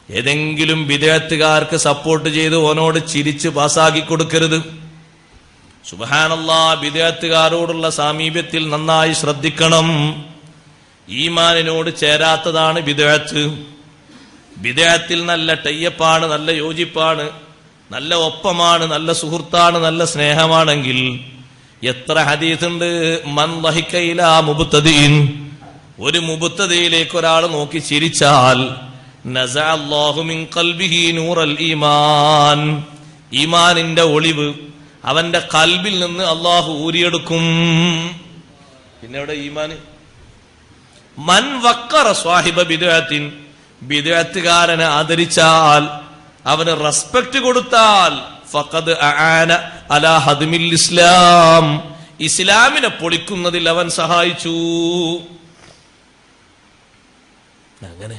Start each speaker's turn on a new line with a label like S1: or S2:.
S1: ഏതെങ്കിലും ബിദ്അത്തുകാർക്ക് സപ്പോർട്ട് ചെയ്ത് ഓനോട് ചിരിച്ച് പാസാക്കി കൊടുക്കരുത്. സുബ്ഹാനല്ലാഹ്, ബിദ്അത്തുകാരോടുള്ള സാമീപ്യത്തിൽ നന്നായി ശ്രദ്ധിക്കണം. ഈമാനിനോട് ചേരാത്തതാണ് ബിദ്അത്ത്. ബിദ്അത്തിൽ നല്ല ടയ്യപ്പാണ്, നല്ല യോജിപ്പാണ്, നല്ല ഒപ്പമാണ്, നല്ല സുഹൃത്താണ്, നല്ല സ്നേഹമാണെങ്കിൽ എത്ര ഹദീസുണ്ട്. മൻ ദഹിക ഇലാ മുബ്തദീൻ, ഒരു മുബ്തദിയിലേക്ക് ഒരാൾ നോക്കി ചിരിച്ചാൽ നസഅ അല്ലാഹു മിൻ ഖൽബിഹി നൂറൽ ഈമാൻ, ഈമാനിന്റെ ഒളിവ് അവന്റെ കൽബിൽ നിന്ന് അല്ലാഹു ഊരിയെടുക്കും. പിന്നെ അവിടെ ഈമാന്. മൻ വഖറ സ്വാഹിബ ബിദ്അത്തിൻ, ബിദ്അത്തുകാരനെ ആദരിച്ചാൽ, അവന് റെസ്പെക്ട് കൊടുത്താൽ, ഫഖദ് അആന അലാ ഹദ്മിൽ ഇസ്ലാം, ഇസ്ലാമിനെ പൊളിക്കുന്നതിൽ അവൻ സഹായിച്ചു. അങ്ങനെ